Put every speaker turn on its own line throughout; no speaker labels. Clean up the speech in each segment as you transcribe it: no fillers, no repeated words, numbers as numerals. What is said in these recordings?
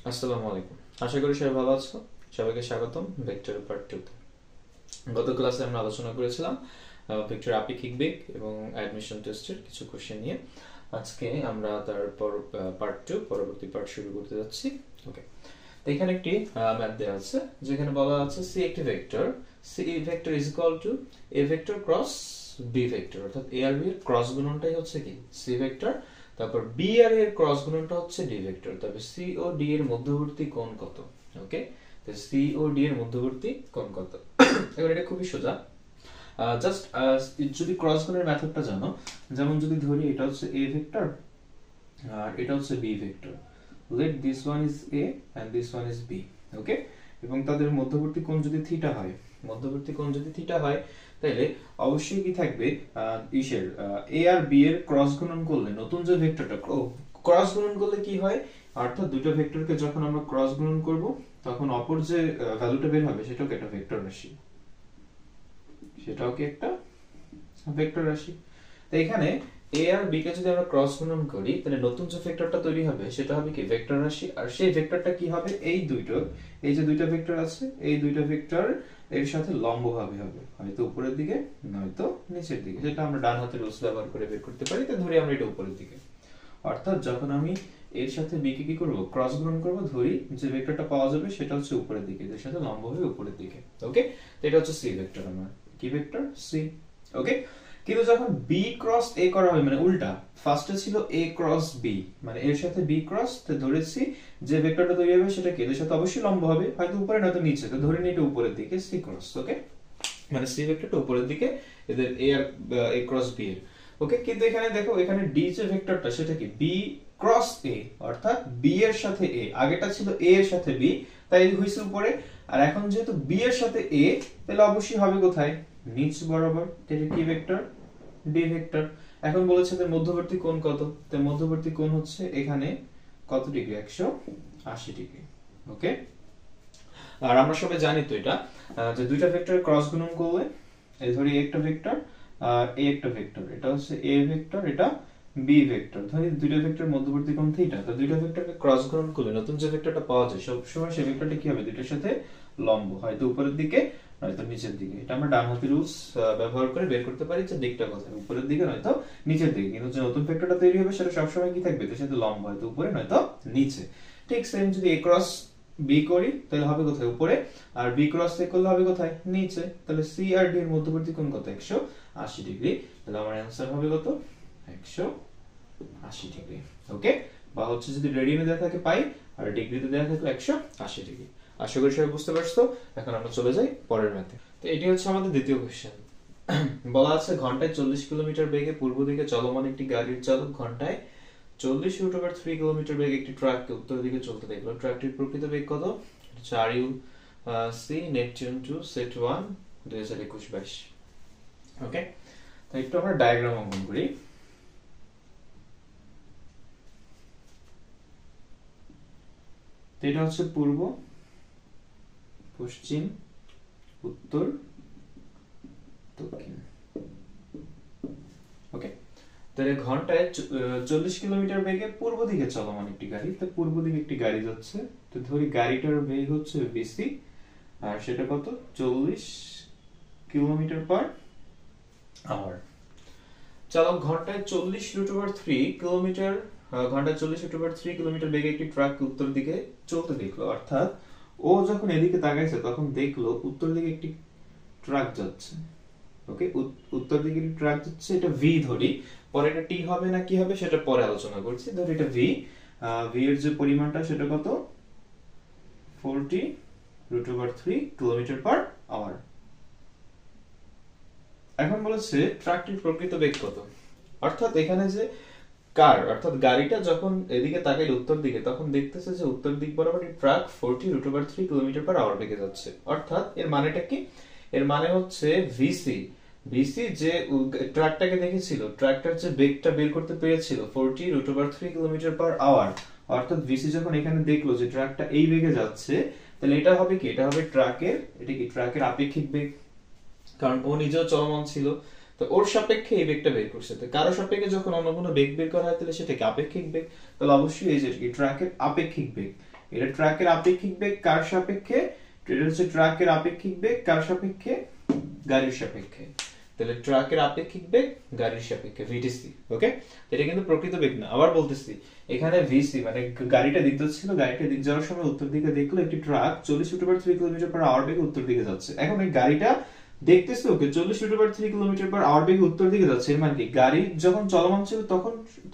আসসালামু আলাইকুম। আশা করি সবাই ভালো আছো। সবাইকে স্বাগতম ভেক্টর পার্ট 2 তে। গত ক্লাসে আমরা আলোচনা করেছিলাম ভেক্টর আপেক্ষিক বেগ এবং অ্যাডমিশন টেস্টের কিছু কোশ্চেন নিয়ে। আজকে আমরা তারপর পার্ট 2 পরবর্তী পার্ট শুরু করতে যাচ্ছি। ওকে, তো এখানে একটি ম্যাথ দেওয়া আছে যেখানে বলা আছে সি একটি vector, C vector is equal to A vector cross B vector, অর্থাৎ এ আর বি এর ক্রস গুণনটাই হচ্ছে কি সি ভেক্টর, তারপর বি আর এর ক্রস গুণনটা হচ্ছে ডি ভেক্টর, তবে সি ও ডি এর মধ্যবর্তী কোণ কত। ওকে, তো সি ও ডি এর মধ্যবর্তী কোণ কত। এবার এটা খুবই সোজা, জাস্ট যদি ক্রস গুণের মেথডটা জানো, যেমন যদি ধরি এটা হচ্ছে এ ভেক্টর আর এটা হচ্ছে B vector, let this one is a and this one is b, ওকে, এবং তাদের মধ্যবর্তী কোণ যদি থিটা হয়, মধ্যবর্তী কোণ যদি থিটা হয়, তাহলে অবশ্যই কি থাকবে ইসের a আর b এর ক্রস গুণন করলে নতুন যে ভেক্টরটা ক্রস গুণন করলে কি হয়, অর্থাৎ দুটো ভেক্টরকে যখন আমরা ক্রস গুণন করব তখন অপর যে ভ্যালুটা বের হবে সেটাও কি একটা ভেক্টর রাশি, সেটাও কি একটা ভেক্টর রাশি। তো এখানে a আর b কে যদি আমরা ক্রস গুণন করি তাহলে নতুন যে ভেক্টরটা তৈরি হবে সেটা হবে কি ভেক্টর রাশি, আর সেই ভেক্টরটা কি হবে, এই যে দুইটা ভেক্টর আছে এই দুইটা ভেক্টর এর সাথে লম্বভাবে হবে, হয়তো উপরের দিকে নয়তো নিচের দিকে, যেটা আমরা ডান হাতের রুলস ব্যবহার করে বের করতে পারি। তো ধরি আমরা এটা উপরের দিকে, অর্থাৎ যখন আমি এর সাথে b কে কি করব ক্রস গুণন করব, ধরি যে ভেক্টরটা পাওয়া যাবে সেটা হচ্ছে উপরের দিকে, এর সাথে লম্ব হবে উপরের দিকে। ওকে, তো এটা হচ্ছে c ভেক্টর, আমার কি ভেক্টর c। ওকে, কিন্তু যখন b ক্রস a করা হয় মানে উল্টা, ফার্স্টে ছিল a ক্রস b, মানে এর সাথে b ক্রস, তো ধরেছি যে ভেক্টরটা তৈরি হবে সেটা কি এর সাথে অবশ্যই লম্ব হবে, হয়তো উপরে নয়তো নিচে, তো ধরে নিই এটা উপরের দিকে c ক্রস। ওকে, মানে c ভেক্টরটা উপরের দিকে এদের a আর a ক্রস b এর। ওকে, কিন্তু এখানে দেখো এখানে d যে ভেক্টরটা সেটা কি b ক্রস a, অর্থাৎ b এর সাথে a, আগেটা ছিল a এর সাথে b, তাই হইছে উপরে, আর এখন যেহেতু b এর সাথে a, তাহলে অবশ্যই হবে কোথায় নিচ বরাবর, এটা কি ভেক্টর ডি ভেক্টর। এখন বলেছে এদের মধ্যবর্তী কোণ কত, তো মধ্যবর্তী কোণ হচ্ছে এখানে কত ডিগ্রি, 180 ডিগ্রি। ওকে, আর আমরা সবাই জানি তো এটা যে দুইটা ভেক্টর ক্রস গুণন করলে, এই ধরি একটা ভেক্টর আর এই একটা ভেক্টর, এটা হচ্ছে এ ভেক্টর এটা বি ভেক্টর, ধরি দুইটা ভেক্টর মধ্যবর্তী কোণ থিটা, তো দুইটা ভেক্টরকে ক্রস গুণন করলে নতুন যে ভেক্টরটা পাওয়া যায় সব সময় সেই ভেক্টরটা কি হবে দুইটার সাথে লম্ব, হয়তো উপরের দিকে নয়তো নিচের দিকে। এটা আমরা ডান হাতের রুলস ব্যবহার করে বের করতে পারি যে দিকটা কোথায়, উপরের দিকে নয়তো নিচের দিকে, কিন্তু যে নতুন ভেক্টরটা তৈরি হবে সেটা সবসময় কি থাকবে এর সাথে লম্ব, হয়তো উপরে নয়তো নিচে। ঠিক সেম যদি a ক্রস b করি তাহলে হবে কোথায় উপরে, আর b ক্রস a করলে হবে কোথায় নিচে, তাহলে c আর d এর মধ্যবর্তী কোণ কত 180 ডিগ্রি, তাহলে আমার অ্যানসার হবে কত 180 ডিগ্রি। ওকে, বা হচ্ছে যদি রেডিয়ানে দেওয়া থাকে পাই আর ডিগ্রিতে দেওয়া থাকে 180 ডিগ্রি। আশা করি সবাই বুঝতে পারছো। এখন আমরা চলে যাই পরের ম্যাথে। তো এটি হচ্ছে আমাদের দ্বিতীয় কোশ্চেন। বলা আছে ঘন্টায় 40 কিলোমিটার বেগে পূর্ব দিকে চলমান একটি গাড়ির চালক ঘন্টায় 40√3 কিলোমিটার বেগে একটি ট্রাককে উত্তর দিকে চলতে দেখলো। ট্রাকটির প্রকৃত বেগ কত, RU সি নেপচুন 2 সেট 1 2021-22। ওকে, তো একটু আমরা ডায়াগ্রাম অঙ্কন করি। এটা হচ্ছে পূর্ব, পশ্চিম, উত্তর, দক্ষিণ। ওকে, তাহলে ঘন্টায় 40 কিলোমিটার বেগে পূর্ব দিকে চলমান একটি গাড়ি, তো পূর্ব দিকে একটি গাড়ি যাচ্ছে, তো ধরি গাড়িটার বেগ হচ্ছে বেসি, আর সেটা কত 40 কিলোমিটার পার আওয়ার। চালক ঘন্টায় 40√3 কিলোমিটার ঘন্টায় 40√3 কিলোমিটার বেগে একটি ট্রাক উত্তর দিকে চলতে দেখলো, অর্থাৎ ও যখন এদিকে তাকাইছে তখন দেখলো উত্তর দিকে একটি ট্রাক যাচ্ছে। ওকে, উত্তর দিকে একটি ট্রাক যাচ্ছে, এটা ভি ধরি, পরে এটা টি হবে না কি হবে সেটা পরে আলোচনা করছি। ধরি এটা ভি, ভি এর যে পরিমাণটা সেটা কত 40√3 কিলোমিটার পার আওয়ার। এখন বলেছে ট্রাকটির প্রকৃত বেগ কত, অর্থাৎ এখানে যে কার অর্থাৎ গাড়িটা যখন এদিকে তাকাইল উত্তর দিকে তখন দেখতেছে যে উত্তর দিক বরাবর ট্রাক 40√3 কিলোমিটার পার আওয়ার বেগে যাচ্ছে, অর্থাৎ এর মানেটা কি, এর মানে হচ্ছে ভিসি যে ট্রাকটাকে দেখেছিল, ট্রাকটার যে বেগটা বের করতে পেরেছিল 40√3 কিলোমিটার পার আওয়ার, অর্থাৎ ভিসি যখন এখানে দেখলো যে ট্রাকটা এই বেগে যাচ্ছে, তাহলে এটা হবে কি, এটা হবে ট্রাকের, এটা কি ট্রাকের আপেক্ষিক বেগ, কারণ ও নিজেও চলমান ছিল, তো ওর সাপেক্ষে এই বেগটা বের করছে। তো কারো সাপেক্ষে যখন অন্য কোনো বেগ বের করা হয় তাহলে সেটা কি আপেক্ষিক বেগ, তাহলে অবশ্যই এই যে ট্রাকের আপেক্ষিক বেগ, এটা ট্রাকের আপেক্ষিক বেগ কার সাপেক্ষে? এটা হচ্ছে ট্রাকের আপেক্ষিক বেগ কার সাপেক্ষে? গাড়ির সাপেক্ষে। তাহলে ট্রাকের আপেক্ষিক বেগ গাড়ির সাপেক্ষে ভিটিসি। ওকে, এটা কিন্তু প্রকৃত বেগ না। আবার বলতেছি, এখানে ভিসি মানে গাড়িটা দিক যাচ্ছিল, গাড়িটা দিক যাওয়ার সময় উত্তর দিকে দেখলো একটি ট্রাক 40 মিটার/3 কিলোমিটার/আওয়ার বেগে উত্তর দিকে যাচ্ছে। এখন এই গাড়িটা দেখতেছে ওকে 40 মিটার/3 কিলোমিটার/আওয়ার বেগে উত্তর দিকে যাচ্ছে। এর মানে কি গাড়ি যখন চলমান ছিল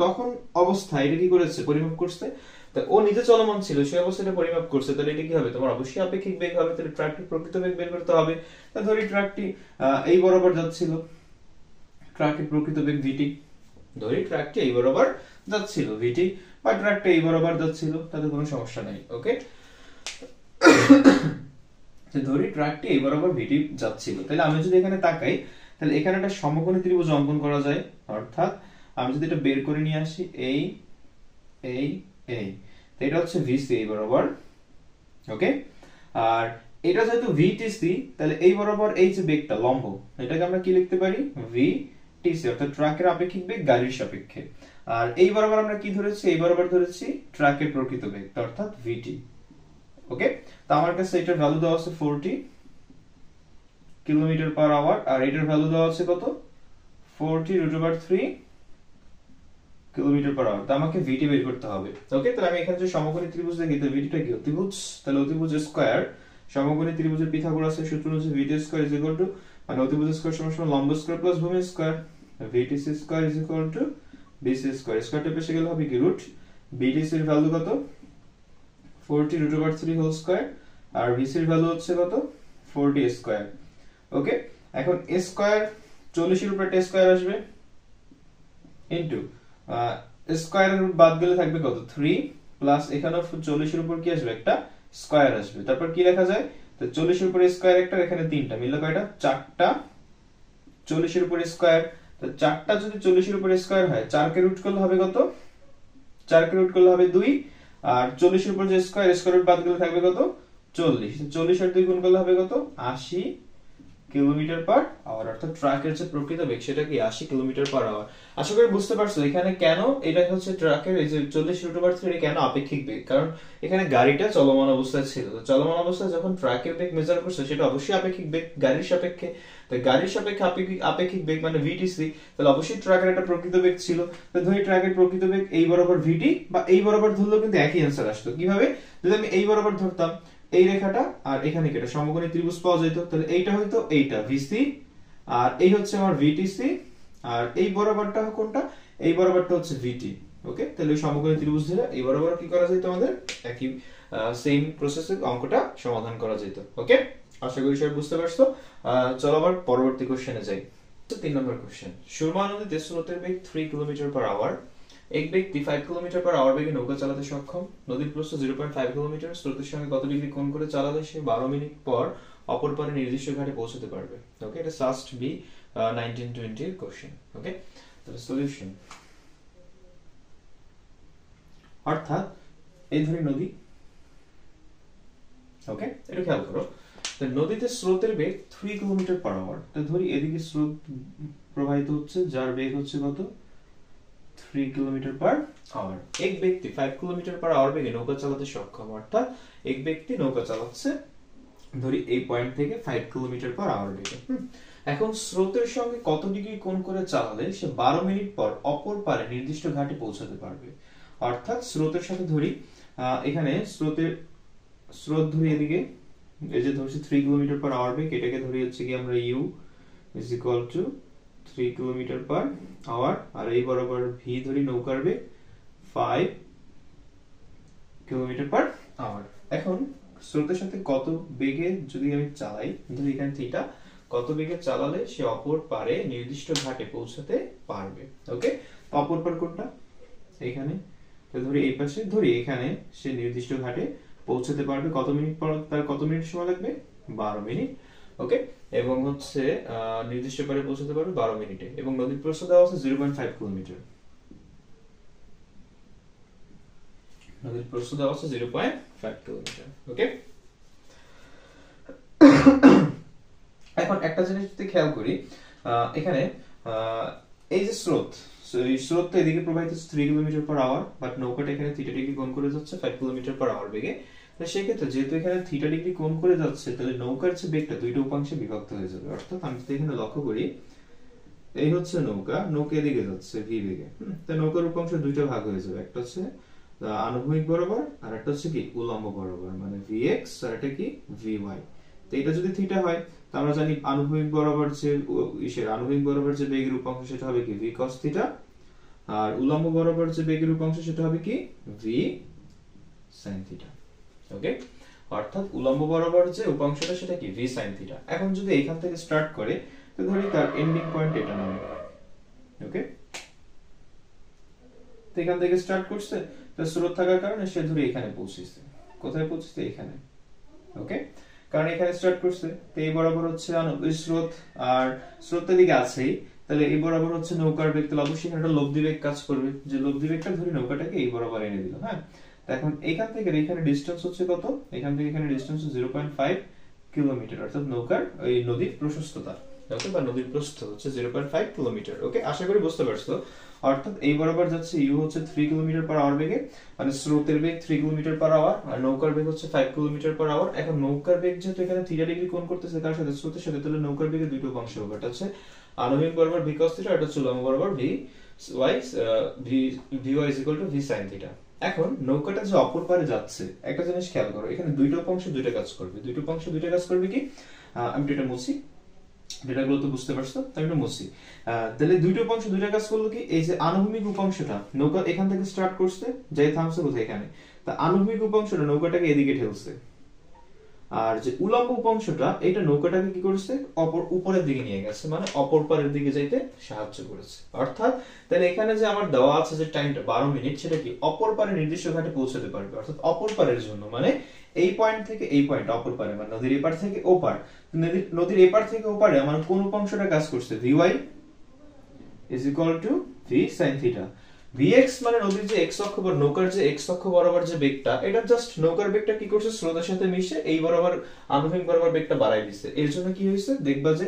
তখন অবস্থায় এটা কি করেছে? পরিমাপ করছে। তা ও নিজে চলমান ছিল, সেই অবস্থাটা পরিমাপ করছে। তাহলে এটা কি হবে? তোমার অবশ্যই আপেক্ষিক বেগ হবে। তাহলে ট্রাকটির প্রকৃত বেগ বের করতে হবে। তা ধরি ট্রাকটি এই বরাবর যাচ্ছিল, ট্রাকের প্রকৃত বেগ ভিটি। ধরি ট্রাকটি এই বরাবর যাচ্ছিল ভিটি, বা ট্রাকটা এই বরাবর যাচ্ছিল, তাতে কোনো সমস্যা নাই। ওকে, ধরি ট্রাকটি এই বরাবর ভিটি যাচ্ছিল। তাহলে আমি যদি এখানে তাকাই, তাহলে এখানে একটা সমকোণী ত্রিভুজ অঙ্কন করা যায়। অর্থাৎ আমি যদি এটা বের করে নিয়ে আসি, এই এই এই, তো এটা হচ্ছে ভিসি এই বরাবর। ওকে, আর এটা যেহেতু ভিটিসি, তাহলে এই বরাবর এই যে বেগটা লম্ব, এটাকে আমরা কি লিখতে পারি? ভিটিসি, অর্থাৎ ট্রাকের আপেক্ষিক বেগ গাড়ির সাপেক্ষে। আর এই বরাবর আমরা কি ধরেছি? এই বরাবর ধরেছি ট্রাকের প্রকৃত বেগ, অর্থাৎ ভিটি। ওকে, তো আমার কাছে এটার ভ্যালু দেওয়া আছে 40 কিলোমিটার/আওয়ার, আর এটার ভ্যালু দেওয়া আছে কত? 40√3 কিলোমিটার/আওয়ার। তো আমাকে ভিটি বের করতে হবে। ওকে, তাহলে আমি এখানে যে সমকোণী ত্রিভুজ দেখি, তো ভিটিটা কি? অতিভুজ। তাহলে অতিভুজ স্কয়ার, সমকোণী ত্রিভুজের পিথাগোরাসের সূত্র হচ্ছে VT square is equal to, মানে অতিভুজ স্কয়ার সমান লম্ব স্কয়ার প্লাস ভূমি square. VTC square is equal to BC square. স্কয়ারটা পেশে গেলে হবে কি? রুট। বিটিসি এর ভ্যালু কত? 40√3 হোল স্কয়ার, আর ভিসি এর ভ্যালু হচ্ছে কত? 40 স্কয়ার। ওকে, এখন স্কয়ার 40 এর উপর একটা স্কয়ার আসবে ইনটু স্কয়ার রুট বাদ গেলে থাকবে কত? 3 প্লাস এখানে 40 এর উপর কি আসবে? একটা স্কয়ার আসবে। তারপর কি লেখা যায়? তো 40 এর উপর স্কয়ার একটা, এখানে তিনটা, মিললে কয়টা? চারটা 40 এর উপর স্কয়ার। তো চারটা যদি 40 এর উপর স্কয়ার হয়, 4 কে রুট করলে হবে কত? 4 কে রুট করলে হবে 2, আর 40 এর উপর যে স্কয়ার, স্কয়ার রুট বাদ গেলে থাকবে কত? 40। 40 আর 2 গুণ করলে হবে কত? 80 কিলোমিটার/আওয়ার। অর্থাৎ ট্রাকের যে প্রকৃত বেগ সেটা কি? 80 কিলোমিটার/আওয়ার। আশা করি বুঝতে পারছো এখানে কেন এটা হচ্ছে ট্রাকের এই যে 40√3 কেন আপেক্ষিক বেগ। কারণ এখানে গাড়িটা চলমান অবস্থায় ছিল। তো চলমান অবস্থায় যখন ট্রাকের বেগ মেজার করছে, সেটা অবশ্যই আপেক্ষিক বেগ গাড়ির সাপেক্ষে। তো গাড়ির সাপেক্ষে আপেক্ষিক বেগ মানে ভিটিসি, তাহলে অবশ্যই ট্রাকের একটা প্রকৃত বেগ ছিল। তো ধরি ট্রাকের প্রকৃত বেগ এই বরাবর ভিটি, বা এই বরাবর ধরলেও কিন্তু একই অ্যান্সার আসতো। কিভাবে? যদি আমি এই বরাবর ধরতাম, এই রেখাটা আর এখানে কি এটা সমকোণী ত্রিভুজ পাওয়া যেত, তাহলে এইটা হয়তো এইটা ভিসি, আর এই হচ্ছে আমার ভিটিসি, আর এই বরাবরটা কোনটা? এই বরাবরটা হচ্ছে ভিটি। ওকে, তাহলে সমকোণী ত্রিভুজ ধরে এই বরাবর কি করা যেত? আমাদের একই সেম প্রসেসে অঙ্কটা সমাধান করা যেত। ওকে, আশা করি সবাই বুঝতে পারছো। চলো আবার পরবর্তী কোশ্চেনে যাই। 3 নম্বর কোশ্চেন। সুরমা নদীতে স্রোতের বেগ 3 কিলোমিটার/আওয়ার। এক ব্যক্তি 5 কিলোমিটার/আওয়ার বেগে নৌকা চালাতে সক্ষম। নদীর প্রস্থ 0.5 কিলোমিটার। স্রোতের সঙ্গে কত ডিগ্রি কোণ করে চালালে সে 12 মিনিট পর অপর পারে নির্দিষ্ট ঘাটে পৌঁছতে পারবে? ওকে, এটা সাস্ট বি 1920 এর কোশ্চেন। ওকে, তাহলে সলিউশন। অর্থাৎ এই ধরি নদী। ওকে, এটা খেয়াল করো। তো নদীতে স্রোতের বেগ 3 কিলোমিটার/আওয়ার। তো ধরি এদিকে স্রোত প্রবাহিত হচ্ছে, যার বেগ হচ্ছে কত? 3 কিলোমিটার/আওয়ার। এক ব্যক্তি 5 কিলোমিটার/আওয়ার বেগে নৌকা চালাতে সক্ষম। অর্থাৎ এক ব্যক্তি নৌকা চালাচ্ছে ধরি এই পয়েন্ট থেকে 5 কিলোমিটার/আওয়ার বেগে। এখন স্রোতের সঙ্গে কত ডিগ্রি কোণ করে চালালে সে 12 মিনিট পর অপর পারে নির্দিষ্ট ঘাটে পৌঁছাতে পারবে? অর্থাৎ স্রোতের সাথে ধরি এখানে স্রোত ধরি এদিকে, এই যে ধরছি 3 কিলোমিটার/আওয়ার বেগ, এটাকে ধরি হচ্ছে কি আমরা u ইজ ইকুয়াল টু 3 কিলোমিটার/আওয়ার, আর এই বরাবর ভি ধরি নৌকার বেগ 5 কিলোমিটার/আওয়ার। এখন স্রোতের সাথে কত বেগে যদি আমি চালাই, ধরি এখানে থিটা, কত বেগে চালালে সে অপর পারে নির্দিষ্ট ঘাটে পৌঁছাতে পারবে? ওকে, অপর পার কোনটা? এখানে। তো ধরি এই পাশে, ধরি এখানে সে নির্দিষ্ট ঘাটে পৌঁছাতে পারবে কত মিনিট পর? তার কত মিনিট সময় লাগবে? 12 মিনিট। ওকে, এবং হচ্ছে নির্দিষ্ট পারে পৌঁছাতে পারবে 12 মিনিটে, এবং নদীর প্রস্থ দেওয়া আছে 0.5 কিলোমিটার। নদীর প্রস্থ দেওয়া আছে 0.5 কিলোমিটার। ওকে, এখন একটা জিনিস যদি খেয়াল করি, এখানে এই যে স্রোতটা এদিকে প্রবাহিত হচ্ছে 3 কিলোমিটার পার আওয়ার, বাট নৌকাটা এখানে থিটা ডিগ্রি কোণ করে যাচ্ছে 5 কিলোমিটার পার আওয়ার বেগে। তো সেক্ষেত্রে যেহেতু এখানে থিটা ডিগ্রি কোণ করে যাচ্ছে, তাহলে নৌকার যে বেগটা দুইটা উপাংশে বিভক্ত হয়ে যাবে। অর্থাৎ আমি যদি এখানে লক্ষ্য করি, এই হচ্ছে নৌকা, নৌকা এদিকে যাচ্ছে ভি বেগে, তো নৌকার উপাংশ দুইটা ভাগ হয়ে যাবে, একটা হচ্ছে আনুভূমিক বরাবর আর একটা হচ্ছে কি উল্লম্ব বরাবর, মানে vx আর এটা কি vy। তো এটা যদি থিটা হয়, তো আমরা জানি আনুভূমিক বরাবর যে বেগের উপাংশ সেটা হবে কি v cos থিটা, আর উল্লম্ব বরাবর যে বেগের উপাংশ সেটা হবে কি v sin থিটা। ওকে, অর্থাৎ উল্লম্ব বরাবর যে উপাংশটা সেটা কি v sin থিটা। এখন যদি এখান থেকে স্টার্ট করে, তো ধরি তার এন্ডিং পয়েন্ট এটা নামে। ওকে, তো এখান থেকে স্টার্ট করছে, তো স্রোত থাকার কারণে সে ধরে এখানে পৌঁছেছে। কোথায় পৌঁছেছে? এখানে। ওকে, কারণ এখানে স্টার্ট করছে, তো এই বরাবর হচ্ছে স্রোত, আর স্রোতের দিকে আছেই, তাহলে এই বরাবর হচ্ছে নৌকার বেগ, তাহলে অবশ্যই এখানে একটা লব্ধি বেগ কাজ করবে, যে লব্ধি বেগটা ধরে নৌকাটাকে এই বরাবর এনে দিল। হ্যাঁ, তো এখন এখান থেকে এখানে ডিসটেন্স হচ্ছে কত? এখান থেকে এখানে ডিসটেন্স 0.5 কিলোমিটার, অর্থাৎ নৌকার এই নদীর প্রশস্ততা, ওকে, বা নদীর প্রস্থ হচ্ছে 0.5 কিলোমিটার। ওকে, আশা করি বুঝতে পারছো। অর্থাৎ এই বরাবর যাচ্ছে ইউ হচ্ছে 3 কিলোমিটার পার আওয়ার বেগে, মানে স্রোতের বেগ 3 কিলোমিটার পার আওয়ার, আর নৌকার বেগ হচ্ছে 5 কিলোমিটার পার আওয়ার। এখন নৌকার বেগ যেহেতু এখানে থিটা ডিগ্রি কোণ করতেছে কার সাথে? স্রোতের সাথে, তাহলে নৌকার বেগে দুটো অংশ হবে, এটা হচ্ছে আনুভূমিক বরাবর v cos থিটা, এটা হচ্ছে উল্লম্ব বরাবর v y is equal to v sin theta. এখন নৌকাটা যে অপর পারে যাচ্ছে, একটা জিনিস খেয়াল করো, এখানে দুইটা উপাংশ দুইটা কাজ করবে। দুইটা উপাংশ দুইটা কাজ করবে কি? আমি এটা মুছি, ডেটাগুলো তো বুঝতে পারছো, তাই এটা মুছি। তাহলে দুইটা উপাংশ দুইটা কাজ করলো কি? এই যে আনুভূমিক উপাংশটা, নৌকা এখান থেকে স্টার্ট করছে, যাই থামছে কোথায়? এখানে। তা আনুভূমিক উপাংশটা নৌকাটাকে এদিকে ঠেলছে, আর যে উল্লম্ব উপাংশটা এটা নৌকাটাকে কি করেছে? উপরের দিকে নিয়ে গেছে, মানে অপর পারের দিকে যাইতে সাহায্য করেছে। অর্থাৎ তাহলে এখানে যে আমার দেওয়া আছে যে টাইমটা 12 মিনিট, সেটা কি অপর পারে নির্দিষ্ট ঘাটে পৌঁছাতে পারবে। অর্থাৎ অপর পারের জন্য, মানে এই পয়েন্ট থেকে এই পয়েন্ট অপর পারে, মানে নদীর এপার থেকে ওপার, নদীর এপার থেকে ওপারে আমার কোন উপাংশটা কাজ করছে? vy is equal to v sin theta. vx মানে নদীর যে x অক্ষ বা নৌকার যে x অক্ষ বরাবর যে বেগটা, এটা জাস্ট নৌকার বেগটা কি করছে? স্রোতের সাথে মিশে এই বরাবর আনুভূমিক বরাবর বেগটা বাড়াই দিচ্ছে। এর জন্য কি হয়েছে? দেখবা যে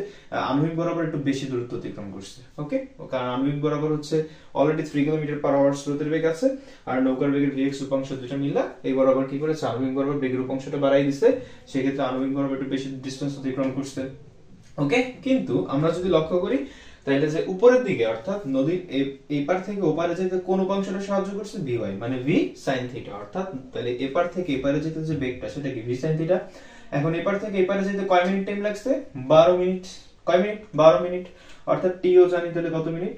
আনুভূমিক বরাবর একটু বেশি দূরত্ব অতিক্রম করছে। ওকে, কারণ আনুভূমিক বরাবর হচ্ছে অলরেডি 3 কিলোমিটার পার আওয়ার স্রোতের বেগ আছে, আর নৌকার বেগের vx উপাংশ দুটো মিলা এই বরাবর কি করেছে? আনুভূমিক বরাবর বেগের উপাংশটা বাড়াই দিচ্ছে, সেক্ষেত্রে আনুভূমিক বরাবর একটু বেশি ডিসটেন্স অতিক্রম করছে। ওকে, কিন্তু আমরা যদি লক্ষ্য করি, তাহলে যে উপরের দিকে, অর্থাৎ নদীর এপার থেকে ওপারে যেতে কোন উপাংশটা সাহায্য করছে? vy, মানে v sin থিটা। অর্থাৎ তাহলে এপার থেকে এপারে যেতে যে বেগটা সেটা কি v sin থিটা। এখন এপার থেকে এপারে যেতে কয় মিনিট টাইম লাগছে? 12 মিনিট। কয় মিনিট? 12 মিনিট। অর্থাৎ টি ও জানি, তাহলে কত মিনিট?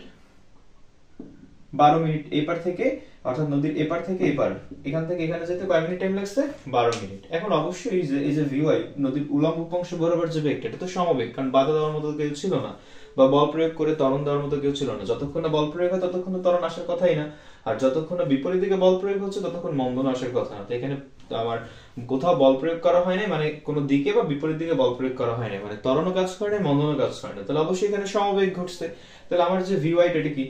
12 মিনিট এপার থেকে, অর্থাৎ নদীর এপার থেকে এপার, এখান থেকে এখানে যেতে কয় মিনিট টাইম লাগছে? 12 মিনিট। এখন অবশ্যই এই যে vy, নদীর উল্লম্ব উপাংশ বরাবর যে বেগটা, এটা তো সমবেগ, কারণ বাধা দেওয়ার মতো কেউ ছিল না, বা বল প্রয়োগ করে ত্বরণ দেওয়ার মতো কেউ ছিল না। যতক্ষণ না বল প্রয়োগ হয় ততক্ষণ তো ত্বরণ আসার কথাই না, আর যতক্ষণ না বিপরীত দিকে বল প্রয়োগ হচ্ছে ততক্ষণ মন্দন আসার কথা না। তো এখানে আমার কোথাও বল প্রয়োগ করা হয় না, মানে কোনো দিকে বা বিপরীত দিকে বল প্রয়োগ করা হয় না, মানে ত্বরণও কাজ করে না, মন্দনও কাজ করে না। তাহলে অবশ্যই এখানে সমবেগ ঘটছে। তাহলে আমার যে vy এটা কি?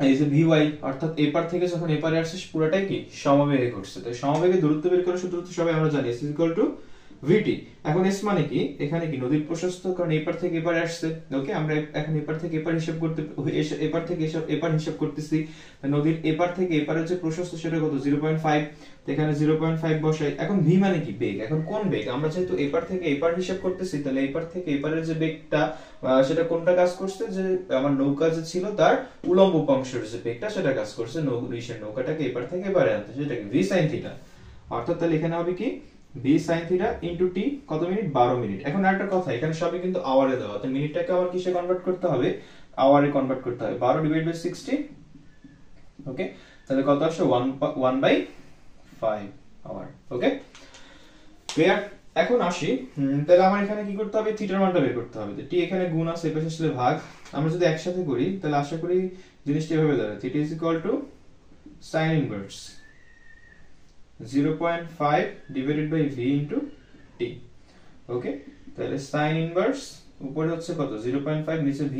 এই যে vy, অর্থাৎ এপার থেকে যখন এপারে আসছে পুরোটাই কি সমবেগে ঘটছে। তো সমবেগে দূরত্ব বের করার সূত্র তো সবাই আমরা জানি, s = vt। এখন s মানে কি? এখানে কি নদীর প্রশস্ত, কারণ এপার থেকে এপারে আসছে। ওকে, আমরা এখন এপার থেকে এপার হিসাব করতে, এপার থেকে এপার হিসাব করতেছি। নদীর এপার থেকে এপারের যে প্রশস্ত সেটা কত? 0.5। এখানে 0.5 বসাই। এখন v মানে কি? বেগ। এখন কোন বেগ? আমরা যেহেতু এপার থেকে এপার হিসাব করতেছি, তাহলে এপার থেকে এপারের যে বেগটা সেটা কোনটা কাজ করছে? যে আমার নৌকা যে ছিল তার উল্লম্ব উপাংশের যে বেগটা সেটা কাজ করছে নৌকাটাকে এপার থেকে এপারে আনতে, সেটা কি v sin থিটা। অর্থাৎ তাহলে এখানে হবে কি? v sin theta into t, কত মিনিট? 12 মিনিট। এখন আরেকটা কথা, এখানে সবই কিন্তু আওয়ারে দেওয়া, তো মিনিটটাকে আবার কিসে কনভার্ট করতে হবে? আওয়ারে কনভার্ট করতে হবে। 12 / 60। ওকে, তাহলে কত আসে? 1/5 আওয়ার। ওকে, ক্লিয়ার? এখন আসি, তাহলে আমার এখানে কি করতে হবে? থিটার মানটা বের করতে হবে। তো t এখানে গুণ আছে, এপাশে আসলে ভাগ। আমরা যদি একসাথে করি তাহলে আশা করি জিনিসটা এভাবে দাঁড়ায়, theta = sin inverse 0.5 divided by v into t। ওকে, তাহলে sin ইনভার্স উপরে হচ্ছে কত? 0.5, নিচে v।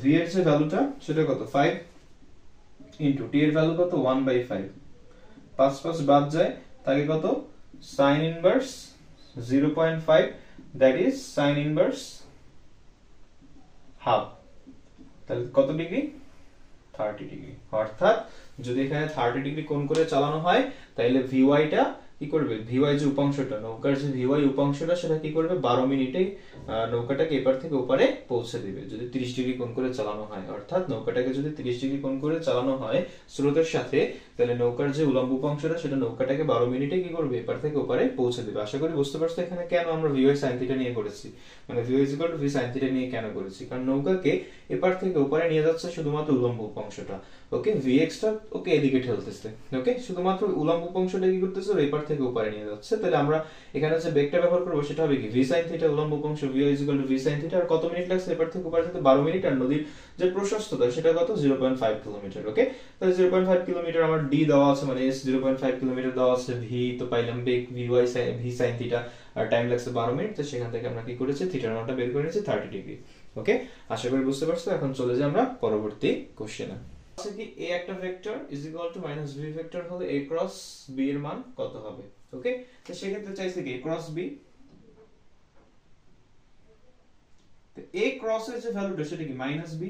v এর যে ভ্যালুটা সেটা কত? 5 ইনটু t এর ভ্যালু কত? 1/5। 5 5 বাদ যায়, তাকে কত? sin inverse 0.5, that is sin inverse half. তাহলে কত ডিগ্রি? 30 ডিগ্রি। অর্থাৎ যদি এখানে 30 ডিগ্রি কোণ করে চালানো হয় তাহলে ভিওয়াই টা কি করবে, ভিওয়াই যে উপাংশটা, নৌকার যে ভিওয়াই উপাংশটা সেটা কি করবে 12 মিনিটে নৌকাটাকে এপার থেকে ওপারে পৌঁছে দিবে যদি 30 ডিগ্রি কোণ করে চালানো হয়। অর্থাৎ নৌকাটাকে যদি 30 ডিগ্রি কোণ করে চালানো হয় স্রোতের সাথে, তাহলে নৌকার যে উলম্ব উপাংশটা সেটা নৌকাটাকে 12 মিনিটে কি করবে এপার থেকে ওপারে পৌঁছে দিবে। আশা করি বুঝতে পারছো এখানে কেন আমরা ভিওয়াই সাইন থিটা নিয়ে করেছি, মানে VY is equal to V sine theta নিয়ে কেন করেছি, কারণ নৌকাকে এপার থেকে ওপারে নিয়ে যাচ্ছে শুধুমাত্র উলম্ব উপাংশটা। ওকে, ভিএক্স টা ওকে এদিকে ঠেলতেছে। ওকে, শুধুমাত্র উলম্ব উপাংশটা কি করতেছে এপার থেকে ওপারে নিয়ে যাচ্ছে। তাহলে আমরা এখানে যে বেগটা ব্যবহার করব সেটা হবে কি ভি সাইন থিটা উলম্ব উপাংশ V is equal to V sine theta. আর কত মিনিট লাগছে এপার থেকে ওপারে যেতে 12 মিনিট। আর নদীর যে প্রশস্ততা সেটা কত 0.5 কিলোমিটার। ওকে, তাহলে 0.5 কিলোমিটার আমার ডি দেওয়া আছে, মানে এস 0.5 কিলোমিটার দেওয়া আছে, ভি তো পাইলাম বেগ ভিওয়াই ভি সাইন থিটা, আর টাইম লাগছে 12 মিনিট। তো সেখান থেকে আমরা কি করেছি থিটার মানটা বের করে নিয়েছি 30 ডিগ্রি। ওকে, আশা করি বুঝতে পারছো। এখন চলে যাই আমরা পরবর্তী কোশ্চেনে। আছে কি a একটা vector is equal to minus b vector হলে a ক্রস b এর মান কত হবে। ওকে, তো সেক্ষেত্রে চাইছে কি a ক্রস b, তো a ক্রস এর যে ভ্যালুটা সেটা কি মাইনাস b।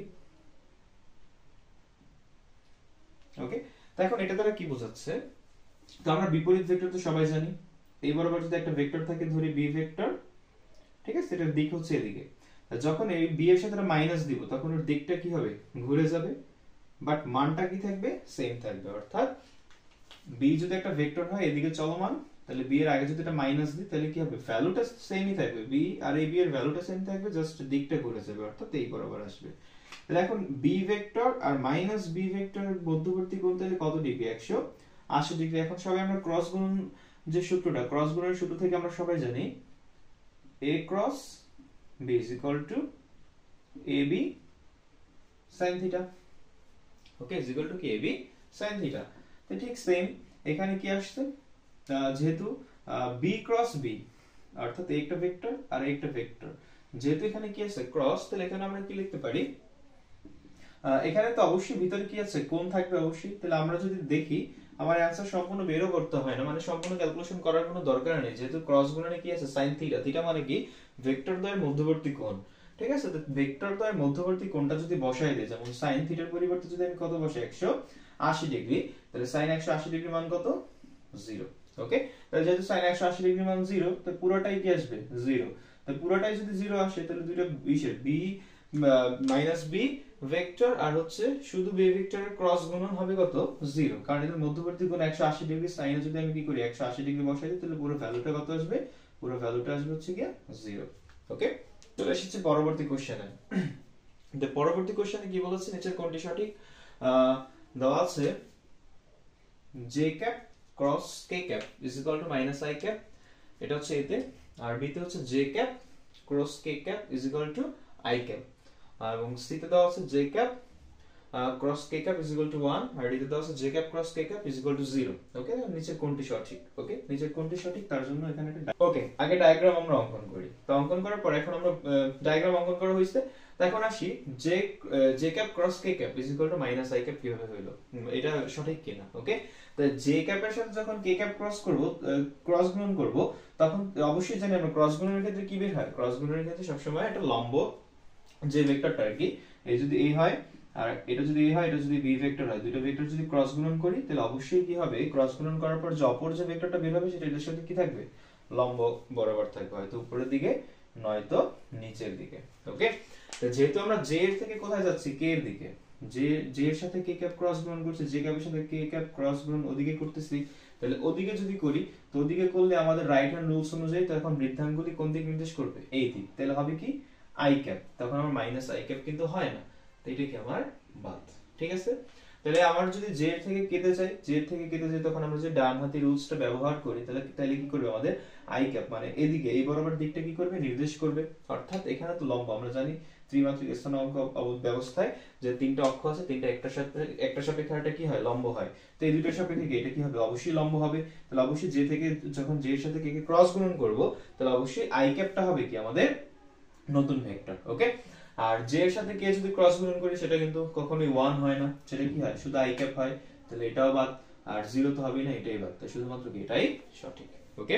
ওকে, তো এখন এটা দ্বারা কি বোঝাচ্ছে, তো আমরা বিপরীত ভেক্টর তো সবাই জানি, এই বরাবর যদি একটা ভেক্টর থাকে ধরি b ভেক্টর, ঠিক আছে, এটার দিক হচ্ছে এদিকে, যখন এই b এর সাথে মাইনাস দিব তখন ওর দিকটা কি হবে ঘুরে যাবে, বাট মানটা কি থাকবে সেম থাকবে। অর্থাৎ b যদি একটা ভেক্টর হয় এদিকে চলমান, তাহলে b এর আগে যদি এটা মাইনাস দিই তাহলে কি হবে ভ্যালুটা সেমই থাকবে, b আর এই b এর ভ্যালুটা সেম থাকবে, জাস্ট দিকটা ঘুরে যাবে, অর্থাৎ এই বরাবর আসবে। তাহলে এখন b ভেক্টর আর মাইনাস b ভেক্টরের মধ্যবর্তী কোণ তাহলে কত ডিগ্রি 180 ডিগ্রি। এখন সবাই আমরা ক্রস গুণন যে সূত্রটা, ক্রস গুণনের সূত্র থেকে আমরা সবাই জানি a cross b is equal to ab sin theta। Okay, is equal to কি ab sin theta। তো ঠিক সেম এখানে কি আসছে, যেহেতু b ক্রস b অর্থাৎ একটা ভেক্টর আর একটা ভেক্টর, যেহেতু এখানে কি আছে ক্রস, তাহলে এখানে আমরা কি লিখতে পারি, এখানে তো অবশ্যই ভিতরে কি আছে কোণ থাকবে অবশ্যই। তাহলে আমরা যদি দেখি আমার অ্যানসার সম্পূর্ণ বেরও করতে হয় না, মানে সম্পূর্ণ ক্যালকুলেশন করার কোনো দরকার নেই, যেহেতু ক্রস গুণনে কি আছে sin থিটা, থিটা মানে কি ভেক্টর দ্বয়ের মধ্যবর্তী কোণ। ঠিক আছে, তো ভেক্টর দ্বয়ের মধ্যবর্তী কোণটা যদি বসাই দেই, যেমন sin থিটার পরিবর্তে যদি আমি কত বসাই 180 ডিগ্রি, তাহলে sin 180 ডিগ্রি মান কত 0। ওকে, তাহলে যেহেতু sin 180 ডিগ্রি মান 0, তো পুরোটাই কি আসবে 0। তো পুরোটাই যদি 0 আসে তাহলে দুইটা বিশের b মাইনাস b ভেক্টর আর হচ্ছে শুধু b ভেক্টরের ক্রস গুণন হবে কত 0, কারণ এদের মধ্যবর্তী কোণ 180 ডিগ্রি, সাইনে যদি আমি কি করি 180 ডিগ্রি বসাই দিই তাহলে পুরো ভ্যালুটা কত আসবে, পুরো ভ্যালুটা আসবে হচ্ছে কি 0। ওকে, চলে এসেছে পরবর্তী কোশ্চেনে। তো পরবর্তী কোশ্চেনে কি বলেছে, নিচের কোনটি সঠিক দেওয়া আছে, j cap cross k cap is equal to minus i cap, এটা হচ্ছে এ তে, আর বি তে হচ্ছে j cap cross k cap is equal to i cap, এবং সি তে দেওয়া আছে j cap cross k cap is equal to 1, আর ডি তে দেওয়া আছে j cap cross k cap is equal to 0। Okay, নিচের কোনটি সঠিক, ওকে নিচের কোনটি সঠিক তার জন্য এখানে একটা ওকে আগে ডায়াগ্রাম আমরা অঙ্কন করি। তো অঙ্কন করার পর এখন আমরা ডায়াগ্রাম অঙ্কন করা হইছে, তো এখন আসি j cap cross k cap is equal to minus i cap কিভাবে হলো, এটা সঠিক কিনা। ওকে, তো j ক্যাপের সাথে যখন k ক্যাপ ক্রস করব, ক্রস গুণন করব, তখন অবশ্যই জানি আমরা ক্রস গুণনের ক্ষেত্রে কি বের হয়, ক্রস গুণনের ক্ষেত্রে সবসময় একটা লম্ব যে ভেক্টরটা আর কি, এই যদি a হয় আর এটা যদি a হয়, এটা যদি b ভেক্টর হয়, দুটো ভেক্টর যদি ক্রস গুণন করি তাহলে অবশ্যই কি হবে, ক্রস গুণন করার পর যে অপর যে ভেক্টরটা বের হবে সেটা এর সাথে কি থাকবে লম্ব বরাবর থাকবে, হয়তো উপরের দিকে নয়তো নিচের দিকে। ওকে, তো যেহেতু আমরা j এর থেকে কোথায় যাচ্ছি k এর দিকে, j এর সাথে k ক্যাপ ক্রস গুণন করছি, j ক্যাপের সাথে k ক্যাপ ক্রস গুণন ওদিকে করতেছি, তাহলে ওদিকে যদি করি তো ওদিকে করলে আমাদের রাইট হ্যান্ড রুলস অনুযায়ী তো এখন বৃদ্ধাঙ্গুলি কোন দিক নির্দেশ করবে, এই দিক, তাহলে হবে কি i ক্যাপ, তখন আমার মাইনাস i ক্যাপ কিন্তু হয় না, তো এটা কি আমার বাদ। ঠিক আছে, তাহলে আমার যদি j এর থেকে কেটে যায়, j এর থেকে কেটে যায়, তখন আমরা যে ডান হাতি রুলসটা ব্যবহার করি তাহলে কি করবে আমাদের i ক্যাপ মানে এদিকে এই বরাবর দিকটা কি করবে নির্দেশ করবে। অর্থাৎ এখানে তো লম্ব আমরা জানি ত্রিমাত্রিক স্থানাঙ্ক ব্যবস্থায় যে তিনটা অক্ষ আছে, তিনটা একটা সাপেক্ষে একটা কি হয় লম্ব হয়, তো এই দুটোর সাপেক্ষে এটা কি হবে অবশ্যই লম্ব হবে। তাহলে অবশ্যই j থেকে যখন j এর সাথে k কে ক্রস গুণন করব তাহলে অবশ্যই i ক্যাপটা হবে কি আমাদের নতুন ভেক্টর। ওকে, আর j এর সাথে k যদি ক্রস গুণন করি সেটা কিন্তু কখনোই 1 হয় না, সেটা কি হয় শুধু i ক্যাপ হয়, তাহলে এটাও বাদ, আর 0 তো হবেই না, এটাই বাদ, তাই শুধুমাত্র কি এটাই সঠিক। ওকে,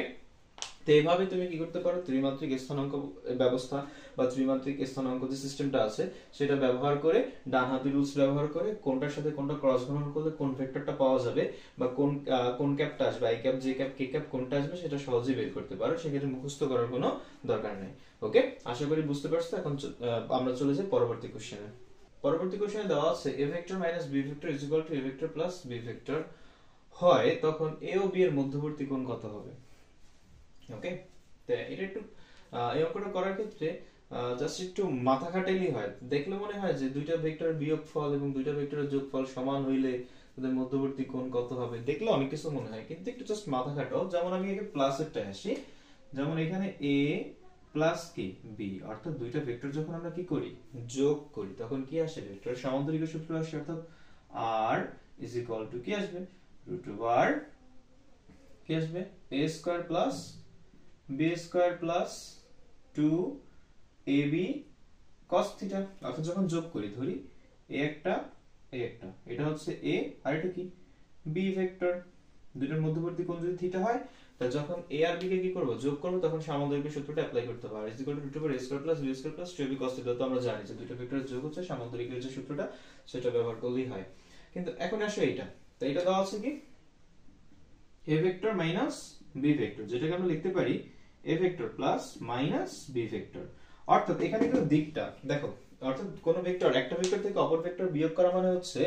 তো এইভাবে তুমি কি করতে পারো, ত্রিমাত্রিক স্থানাঙ্ক ব্যবস্থা বা ত্রিমাত্রিক স্থানাঙ্ক যে সিস্টেমটা আছে সেটা ব্যবহার করে, ডান হাতি রুলস ব্যবহার করে কোনটার সাথে কোনটা ক্রস গুণন করলে কোন ভেক্টরটা পাওয়া যাবে বা কোন ক্যাপটা আসবে, I cap, J cap, K cap কোনটা আসবে সেটা সহজেই বের করতে পারো, সেক্ষেত্রে মুখস্থ করার কোনো দরকার নেই। ওকে, আশা করি বুঝতে পারছো। এখন আমরা চলে যাই পরবর্তী কোশ্চেনে। পরবর্তী কোশ্চেনে দেওয়া আছে a vector minus b vector is equal two a vector plus b vector হয় তখন a ও b এর মধ্যবর্তী কোণ কত হবে। ওকে, তো এটা একটু এই অঙ্কটা করার ক্ষেত্রে জাস্ট একটু মাথা খাটাইলেই হয়, দেখলে মনে হয় যে দুইটা ভেক্টরের বিয়োগফল এবং দুইটা ভেক্টরের যোগফল সমান হইলে তাদের মধ্যবর্তী কোণ কত হবে, দেখলে অনেক কিছু মনে হয়, কিন্তু একটু জাস্ট মাথা খাটাও। যেমন আমি এখানে প্লাসেরটা আসি, যেমন এখানে a প্লাস কি b, অর্থাৎ দুইটা ভেক্টর যখন আমরা কি করি, যোগ করি, তখন কি আসে, ভেক্টরের সামান্তরিক সূত্র আসে, অর্থাৎ r ইজ ইকুয়াল টু কি আসবে, রুট ওভার কি আসবে, a square plus b square plus 2ab cos theta. অর্থাৎ যখন যোগ করি, ধরি a একটা এটা হচ্ছে a আর এটা কি b ভেক্টর, দুটোর মধ্যবর্তী কোণ যদি থিটা হয়, তাহলে যখন a আর b কে কি করব, যোগ করব, তখন সামান্তরিকের সূত্রটা অ্যাপ্লাই করতে হবে, r = √a² + b² + 2ab cos theta. তো আমরা জানি যে দুটো ভেক্টরের যোগ হচ্ছে সামান্তরিকের যে সূত্রটা সেটা ব্যবহার করলেই হয়। কিন্তু এখন আসো এইটা, তো এটা দেওয়া আছে কি a vector minus b vector, যেটাকে আমরা লিখতে পারি a vector plus minus b vector. অর্থাৎ এখানে কিন্তু দিকটা দেখো, অর্থাৎ কোন ভেক্টর একটা ভেক্টর থেকে অপর ভেক্টর বিয়োগ করা মানে হচ্ছে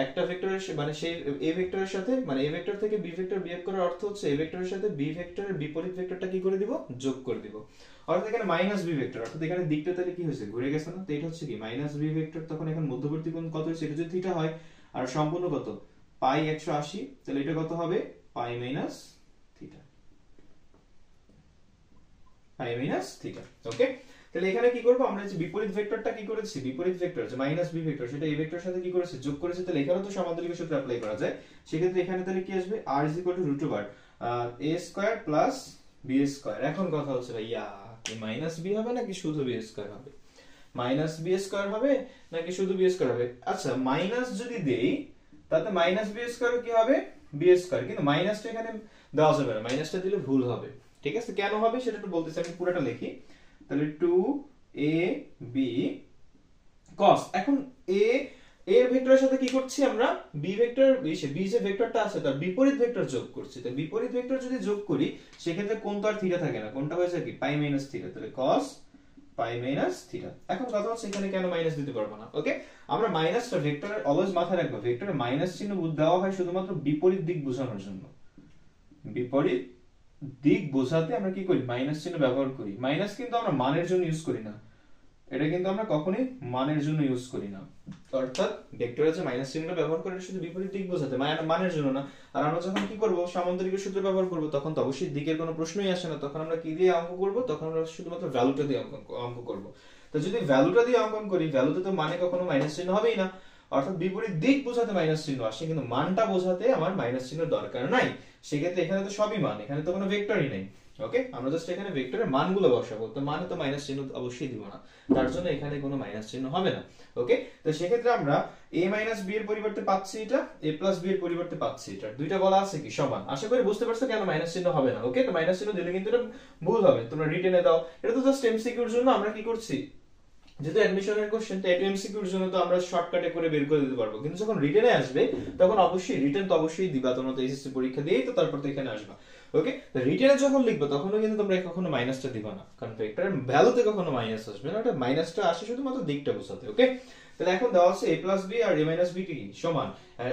একটা ভেক্টরের মানে সেই a ভেক্টরের সাথে, মানে a ভেক্টর থেকে b ভেক্টর বিয়োগ করার অর্থ হচ্ছে a ভেক্টরের সাথে b ভেক্টরের বিপরীত ভেক্টরটা কি করে দিব, যোগ করে দিব। অর্থাৎ এখানে মাইনাস b ভেক্টর, অর্থাৎ এখানে দিকটা তাহলে কি হয়েছে, ঘুরে গেছে না, তো এটা হচ্ছে কি মাইনাস b ভেক্টর। তখন এখন মধ্যবর্তী কোণ কত হয়েছে, এটা যদি থিটা হয় আর সম্পূর্ণ কত পাই 180, তাহলে এটা কত হবে পাই মাইনাস থিটা, পাই মাইনাস থিটা। ওকে, তাহলে এখানে কি করব আমরা, যে বিপরীত ভেক্টরটা কি করেছি, বিপরীত ভেক্টর যে মাইনাস বি ভেক্টর সেটা এই ভেক্টরের সাথে কি করেছে, যোগ করেছে, তাহলে এখানেও তো সামান্তরিক সূত্র অ্যাপ্লাই করা যায়। সেক্ষেত্রে এখানে তাহলে কি আসবে, r = √a² প্লাস b²। এখন কথা হচ্ছে ভাইয়া কি মাইনাস b হবে নাকি শুধু b² হবে, মাইনাস b² হবে নাকি শুধু b² হবে। আচ্ছা, মাইনাস যদি দেই তাতে মাইনাস b² কি হবে, b², কিন্তু মাইনাসটা এখানে দেওয়া যাবে না, মাইনাসটা দিলে ভুল হবে। ঠিক আছে, কেন হবে সেটা একটু বলতেছি, আমি পুরোটা লিখি। তাহলে 2ab cos, এখন a এর ভেক্টরের সাথে কি করছি আমরা, b ভেক্টর, b যে ভেক্টরটা আছে তার বিপরীত ভেক্টর যোগ করছি। তো বিপরীত ভেক্টর যদি যোগ করি সেক্ষেত্রে কোণ তো আর থিটা থাকে না, কোণটা হয়ে যায় কি পাই মাইনাস থিটা, তাহলে cos পাই মাইনাস থিটা। এখন কথা হচ্ছে এখানে কেন মাইনাস দিতে পারবো না। ওকে, আমরা মাইনাসটা ভেক্টরের অলওয়েজ মাথায় রাখবো, ভেক্টরের মাইনাস চিহ্ন দেওয়া হয় শুধুমাত্র বিপরীত দিক বোঝানোর জন্য, বিপরীত দিক বোঝাতে আমরা কি করি, মাইনাস চিহ্ন ব্যবহার করি। মাইনাস কিন্তু আমরা মানের জন্য ইউজ করি না, এটা কিন্তু আমরা কখনোই মানের জন্য ইউজ করি না। অর্থাৎ ভেক্টরে যে মাইনাস চিহ্নটা ব্যবহার করে শুধু বিপরীত দিক বোঝাতে, মানের জন্য না। আর আমরা যখন কি করব, সামান্তরিকের সূত্র ব্যবহার করব, তখন তো অবশ্যই দিকের কোনো প্রশ্নই আসে না, তখন আমরা কি দিয়ে অঙ্ক করব, তখন আমরা শুধুমাত্র ভ্যালুটা দিয়ে অঙ্ক করব। তো যদি ভ্যালুটা দিয়ে অঙ্কন করি, ভ্যালুতে তো মানে কখনো মাইনাস চিহ্ন হবেই না, অর্থাৎ বিপরীত দিক বোঝাতে মাইনাস চিহ্ন আসে, কিন্তু মানটা বোঝাতে আমার মাইনাস চিহ্ন দরকার নাই। সেক্ষেত্রে এখানে তো সবই মান, এখানে তো কোনো ভেক্টরই নেই। ওকে, আমরা জাস্ট এখানে ভেক্টরের মানগুলো বসাবো, তো মানে তো মাইনাস চিহ্ন অবশ্যই দিব না, তার জন্য এখানে কোনো মাইনাস চিহ্ন হবে না। ওকে, তো সেক্ষেত্রে আমরা a মাইনাস b এর পরিবর্তে পাচ্ছি এটা, a প্লাস b এর পরিবর্তে পাচ্ছি এটা, দুইটা বলা আছে কি সমান। আশা করি বুঝতে পারছো কেন মাইনাস চিহ্ন হবে না। ওকে, তো মাইনাস চিহ্ন দিলে কিন্তু এটা ভুল হবে, তোমরা রিটেনে দাও, এটা তো জাস্ট এমসিকিউর জন্য আমরা কি করছি, যেহেতু অ্যাডমিশনের কোশ্চেন, তো এমসিকিউর জন্য তো আমরা শর্টকাটে করে বের করে দিতে পারবো, কিন্তু যখন রিটেনে আসবে তখন অবশ্যই রিটেন তো অবশ্যই দিবা, তোমরা তো এসএসসি পরীক্ষা দিয়েই তো তারপর তো এখানে আসবা। ওকে, তো রিটেনে যখন লিখবে তখনও কিন্তু তোমরা কখনো মাইনাসটা দিবা না, কারণ ভেক্টরের ভ্যালুতে কখনো মাইনাস আসবে না, ওটা মাইনাসটা আসে শুধুমাত্র দিকটা বোঝাতে। ওকে, তাহলে এখন দেওয়া আছে a প্লাস b আর a মাইনাস b কি সমান,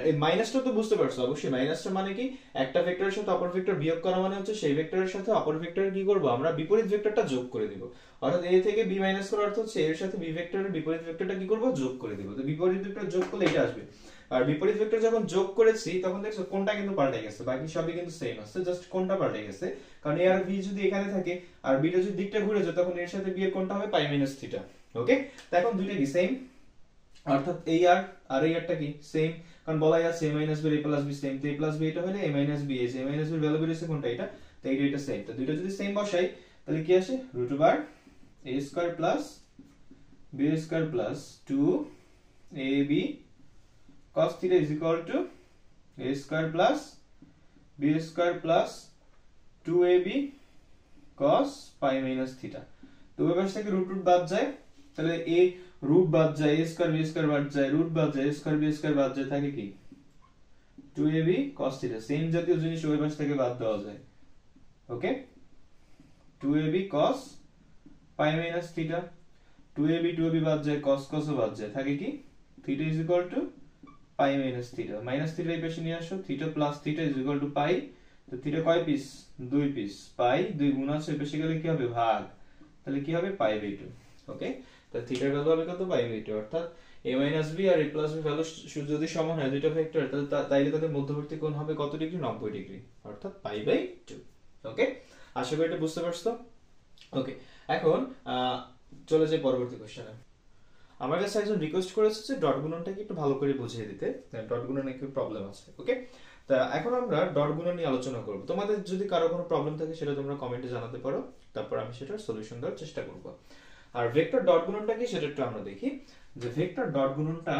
এই মাইনাসটা তো বুঝতে পারছো অবশ্যই, মাইনাসটা মানে কি, একটা ভেক্টরের সাথে অপর ভেক্টর বিয়োগ করা মানে হচ্ছে সেই ভেক্টরের সাথে অপর ভেক্টরের কি করব, আমরা বিপরীত ভেক্টরটা যোগ করে দিব। অর্থাৎ a থেকে b মাইনাস করার অর্থ হচ্ছে এর সাথে b ভেক্টরের বিপরীত ভেক্টরটা কি করব, যোগ করে দিব। তো বিপরীত ভেক্টর যোগ করলে এটা আসবে, আর বিপরীত ভেক্টর যখন যোগ করেছি তখন দেখছো কোনটা কিন্তু পাল্টে গেছে, বাকি সবই কিন্তু সেম আছে, জাস্ট কোনটা পাল্টে গেছে, কারণ a আর b যদি এখানে থাকে আর b টা যদি দিকটা ঘুরে যায় তখন এর সাথে b এর কোনটা হবে পাই মাইনাস থিটা। ওকে, তো এখন দুইটা কি সেম, অর্থাৎ এই আর এই আরটা কি সেম, কারণ বলাই আছে a minus b a plus b same, তো a প্লাস b এটা হলে a মাইনাস b, এই যে a মাইনাস b এর ভ্যালু বেরিয়েছে কোনটা, এটা, তো এটা সেম। তো দুইটা যদি সেম বসাই তাহলে কি আসে, √a² plus b² plus 2ab cos theta is equal to a² plus b² plus 2ab cos pi minus theta. তো ওই পাশ থেকে রুট রুট বাদ যায়, তাহলে a রুট বাদ যায়, a স্কয়ার b স্কয়ার বাদ যায়, রুট বাদ যায়, a স্কয়ার b স্কয়ার বাদ যায়, থাকে কি 2ab cos থিটা। সেম জাতীয় জিনিস ওই পাশ থেকে বাদ দেওয়া যায়। ওকে, 2ab cos পাই মাইনাস থিটা, 2ab বাদ যায়, cos cos ও বাদ যায়, থাকে কি theta is equal to pi minus theta. Minus theta এই পাশে নিয়ে আসো, theta plus theta is equal to pi. তো থিটা কয় পিস? 2 পিস। পাই 2 গুণ আছে এই পাশে গেলে কি হবে? ভাগ। তাহলে কি হবে? পাই বাই 2। ওকে, তাহলে থিটার ভ্যালু হবে কত? Pi by 2। অর্থাৎ a মাইনাস b আর a প্লাস b ভ্যালু যদি সমান হয় দুইটা ভেক্টর, তাহলে তাইলে তাদের মধ্যবর্তী কোণ হবে কত ডিগ্রি? 90 ডিগ্রি, অর্থাৎ পাই বাই 2। ওকে, আশা করি এটা বুঝতে পারছো। ওকে, এখন চলে যাই পরবর্তী কোশ্চেনে। আমার কাছে একজন রিকোয়েস্ট করেছে যে ডট গুণনটাকে একটু ভালো করে বুঝিয়ে দিতে, ডট গুণনে একটু প্রবলেম আছে। ওকে, তা এখন আমরা ডট গুণন নিয়ে আলোচনা করব। তোমাদের যদি কারো কোনো প্রবলেম থাকে সেটা তোমরা কমেন্টে জানাতে পারো, তারপর আমি সেটার সলিউশন দেওয়ার চেষ্টা করব। আর ভেক্টর ডট গুণনটা কি সেটা একটু আমরা দেখি। যে ভেক্টর ডট গুণনটা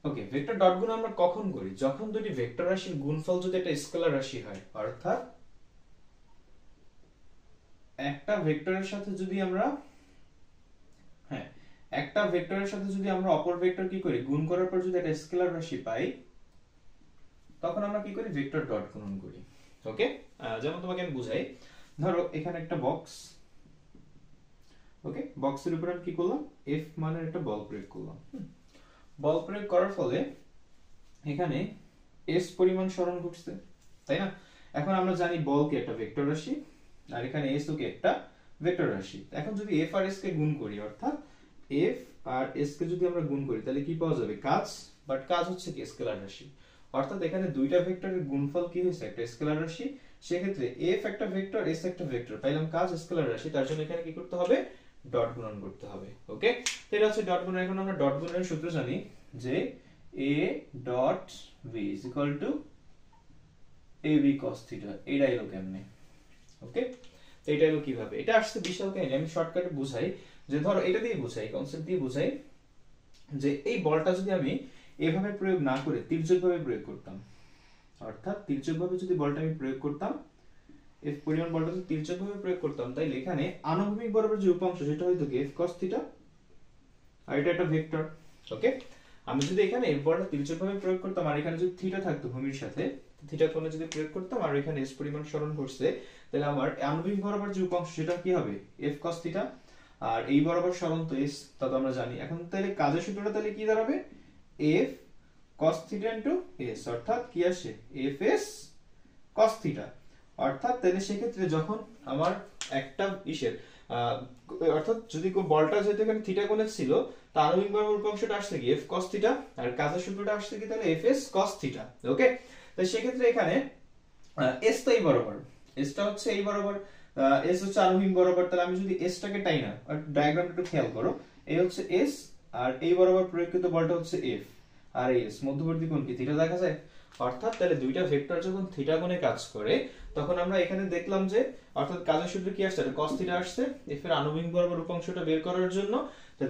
ওকে, ভেক্টর ডট গুণন আমরা কখন করি? যখন দুটি ভেক্টর রাশির গুণফল যদি একটা স্কেলার রাশি হয়, অর্থাৎ একটা ভেক্টরের সাথে যদি আমরা একটা ভেক্টরের সাথে যদি আমরা অপর ভেক্টর কি করি? গুণ করার পর যদি একটা স্কেলার রাশি পাই, তখন আমরা কি করি? ভেক্টর ডট গুণন করি। ওকে, যেমন তোমাকে আমি বুঝাই। ধরো এখানে একটা বক্স। ওকে, বক্সের উপর আমি কি করলাম? এফ মানের একটা বল প্রয়োগ করলাম। বল প্রয়োগ করার ফলে এখানে এস পরিমাণ সরণ ঘটছে, তাই না? এখন আমরা জানি বল কি একটা ভেক্টর রাশি, আর এখানে এস ও কি একটা ভেক্টর রাশি। এখন যদি এফ আর এস কে গুণ করি, অর্থাৎ এফ আর এস কে যদি আমরা গুণ করি, তাহলে কি পাওয়া যাবে? কাজ। বাট কাজ হচ্ছে কি? স্কেলার রাশি। অর্থাৎ এখানে দুইটা ভেক্টরের গুণফল কি হয়েছে? একটা স্কেলার রাশি। সেক্ষেত্রে এফ একটা ভেক্টর, এস একটা ভেক্টর, পাইলাম কাজ স্কেলার রাশি। তার জন্য এখানে কি করতে হবে? ডট গুণন করতে হবে। ওকে, এটা হচ্ছে ডট গুণন। এখন আমরা ডট গুণনের সূত্র জানি যে a dot v is equal two ab cos theta. এটা এলো কেমনে? ওকে, এটা এলো কিভাবে? এটা আসছে বিশাল কাহিনী। আমি শর্টকাটে বুঝাই, যে ধরো এটা দিয়ে বুঝাই, কনসেপ্ট দিয়ে বুঝাই, যে এই বলটা যদি আমি এভাবে প্রয়োগ না করে তির্যকভাবে প্রয়োগ করতাম, অর্থাৎ তির্যকভাবে যদি বলটা আমি প্রয়োগ করতাম, এফ পরিমাণ বলটা যদি তির্যকভাবে প্রয়োগ করতাম, তাইলে এখানে আনুভূমিক বরাবর যে উপাংশ সেটা হয়তো কি? f cos থিটা, আর এটা একটা ভেক্টর। ওকে, আমি যদি এখানে এফ বলটা তির্যকভাবে প্রয়োগ করতাম, আর এখানে যদি থিটা থাকতো ভূমির সাথে, থিটা কোণে যদি প্রয়োগ করতাম, আর এখানে এস পরিমাণ সরণ করছে, তাহলে আমার আনুভূমিক বরাবর যে উপাংশ সেটা কি হবে? f cos theta. আর এই বরাবর সরণ তো s, তা তো আমরা জানি। এখন তাহলে কাজের সূত্রটা তাহলে কি দাঁড়াবে? f cos theta into s, অর্থাৎ কি আসে? fs cos theta. অর্থাৎ তাহলে সেক্ষেত্রে যখন আমার একটা অর্থাৎ যদি বলটা যেহেতু এখানে থিটা কোণে ছিল, তার আনুভূমিক বরাবর উপাংশটা আসছে কি? f cos থিটা, আর কাজের সূত্রটা আসছে কি? তাহলে fs cos থিটা। ওকে, তাই সেক্ষেত্রে এখানে s তো এই বরাবর, s টা হচ্ছে এই বরাবর, s হচ্ছে আনুভূমিক বরাবর। তাহলে আমি যদি s টাকে টাই না, ডায়াগ্রামটা একটু খেয়াল করো, এই হচ্ছে s, আর এই বরাবর প্রয়োগকৃত বলটা হচ্ছে f, আর এই s মধ্যবর্তী কোণ কি? থিটা দেখা যায়। অর্থাৎ তাহলে দুইটা ভেক্টর যখন থিটা কোণে কাজ করে, তখন আমরা এখানে দেখলাম যে অর্থাৎ কাজের সূত্র কি আসছে? cos থিটা আসছে। f এর আনুভূমিক বরাবর উপাংশটা বের করার জন্য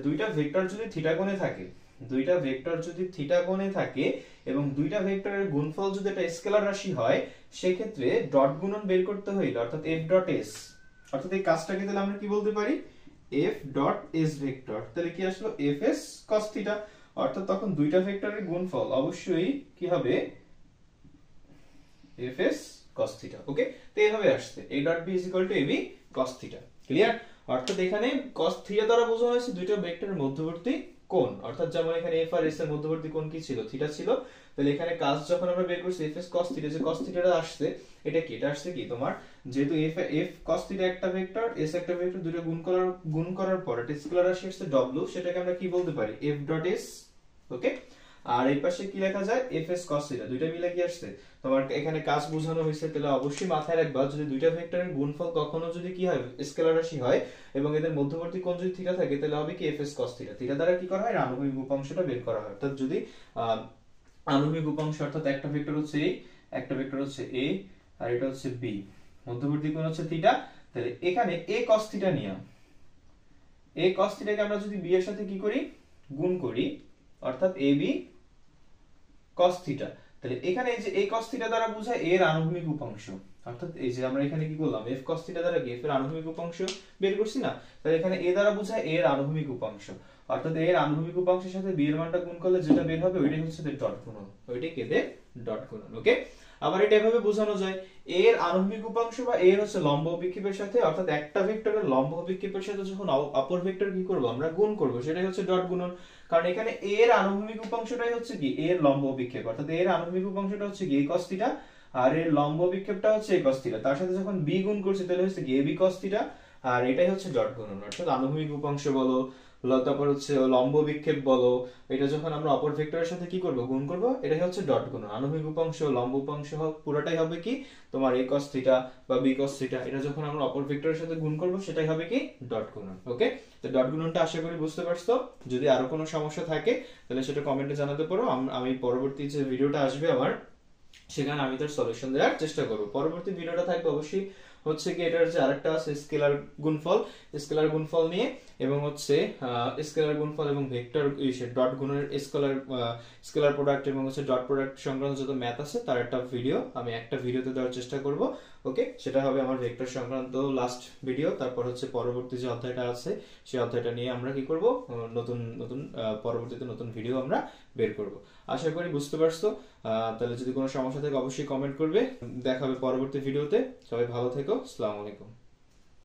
দুইটা ভেক্টর যদি থিটা কোণে থাকে, দুইটা ভেক্টর যদি থিটা কোণে থাকে এবং দুইটা ভেক্টরের গুণফল যদি একটা স্কেলার রাশি হয়, সেই ক্ষেত্রে ডট গুণন বের করতে হইলে, অর্থাৎ f ডট s, অর্থাৎ এই কাজটাকে তাহলে আমরা কি বলতে পারি? f dot s vector. তাহলে কি আসলো? fs cos theta. অর্থাৎ তখন দুইটা ভেক্টরের গুণফল অবশ্যই কি হবে? fs cos theta. ওকে, তো এইভাবে আসছে a dot b is equal two ab cos theta. Clear? অর্থাৎ এখানে cos থিটা দ্বারা বোঝানো হয়েছে দুইটা ভেক্টরের মধ্যবর্তী কোণ। অর্থাৎ যেমন এখানে f আর s এর মধ্যবর্তী কোণ কি ছিল? থিটা ছিল। তাহলে এখানে কাজ যখন আমরা বের করছি fs cos থিটা, যে cos থিটাটা আসছে, এটা কি? এটা আসছে কি তোমার, যেহেতু f cos থিটা একটা ভেক্টর, s একটা ভেক্টর, দুটো গুণ করার পর একটা স্কেলার রাশি আসছে w, সেটাকে আমরা কি বলতে পারি? f dot s। ওকে, আর এই পাশে কি লেখা যায়? fs cos theta. দুইটা মিলে কি আসছে তোমার? এখানে কাজ বোঝানো হয়েছে। তাহলে অবশ্যই মাথায় রাখবা, যদি দুইটা ভেক্টরের গুণফল কখনো যদি কি হয়? স্কেলার রাশি হয়, এবং এদের মধ্যবর্তী কোণ যদি থিটা থাকে, তাহলে হবে কি? fs cos theta. থিটা দ্বারা কি করা হয়? আনুভূমিক উপাংশটা বের করা হয়। অর্থাৎ যদি আনুভূমিক উপাংশ, অর্থাৎ একটা ভেক্টর হচ্ছে a, একটা ভেক্টর হচ্ছে a, আর এটা হচ্ছে b, মধ্যবর্তী কোণ হচ্ছে থিটা, তাহলে এখানে a cos থিটা নিয়া, a cos থিটাকে আমরা যদি b এর সাথে কি করি? গুণ করি, অর্থাৎ ab cos থিটা। তাহলে এখানে এই যে a cos থিটা দ্বারা বোঝায় এর আনুভূমিক উপাংশ, অর্থাৎ এই যে আমরা এখানে কি করলাম f cos থিটা দ্বারা f এর আনুভূমিক উপাংশ বের করছি না, তাহলে এখানে a দ্বারা বোঝায় এর আনুভূমিক উপাংশ, অর্থাৎ এর আনুভূমিক উপাংশের সাথে b এর মানটা গুণ করলে যেটা বের হবে ওইটাই হচ্ছে এদের ডট গুণন, ওইটাই এদের ডট গুণন। ওকে, আবার এটা এভাবে বোঝানো যায় এর আনুভূমিক উপাংশ বা এর হচ্ছে লম্ব অভিক্ষেপের সাথে, অর্থাৎ একটা ভেক্টরের লম্ব অভিক্ষেপের সাথে যখন অপর ভেক্টর কি করব আমরা গুণ করব, সেটাই হচ্ছে ডট গুণন। কারণ এখানে এর আনুভূমিক উপাংশটাই হচ্ছে কি এর লম্ব অভিক্ষেপ, অর্থাৎ এর আনুভূমিক উপাংশটা হচ্ছে কি a cos থিটা, আর এর লম্ব অভিক্ষেপটা হচ্ছে a cos থিটা, তার সাথে যখন b গুণ করছি তাহলে হচ্ছে কি ab cos থিটা, আর এটাই হচ্ছে ডট গুণন। অর্থাৎ আনুভূমিক উপাংশ বলো, তারপর হচ্ছে লম্ব বিক্ষেপ বলো, এটা যখন আমরা অপর ভেক্টরের সাথে কি করব গুণ করব, এটাই হচ্ছে ডট গুণন। আনুভূমিক উপাংশ লম্ব উপাংশ হোক পুরোটাই হবে কি তোমার a cos থিটা বা b cos থিটা, এটা যখন আমরা অপর ভেক্টরের সাথে গুণ করব সেটাই হবে কি ডট গুণন। ওকে, তো ডট গুণনটা আশা করি বুঝতে পারছো। যদি আরো কোনো সমস্যা থাকে তাহলে সেটা কমেন্টে জানাতে পারো, আমি পরবর্তী যে ভিডিওটা আসবে আমার সেখানে আমি তার সলিউশন দেওয়ার চেষ্টা করব। পরবর্তী ভিডিওটা থাকবে অবশ্যই হচ্ছে কি এটার যে আরেকটা আছে স্কেলার গুণফল নিয়ে, এবং হচ্ছে স্কেলার গুণফল এবং ভেক্টর ডট গুণনের স্কেলার প্রোডাক্ট এবং হচ্ছে ডট প্রোডাক্ট সংক্রান্ত যত ম্যাথ আছে তার একটা ভিডিও আমি একটা ভিডিওতে দেওয়ার চেষ্টা করব। ওকে, সেটা হবে আমার ভেক্টর সংক্রান্ত লাস্ট ভিডিও। তারপর হচ্ছে পরবর্তী যে অধ্যায়টা আছে সেই অধ্যায়টা নিয়ে আমরা কি করব নতুন নতুন পরবর্তীতে নতুন ভিডিও আমরা বের করব। আশা করি বুঝতে পারছো। তাহলে যদি কোনো সমস্যা থাকে অবশ্যই কমেন্ট করবে। দেখা হবে পরবর্তী ভিডিওতে। সবাই ভালো থেকো। আসসালামু আলাইকুম।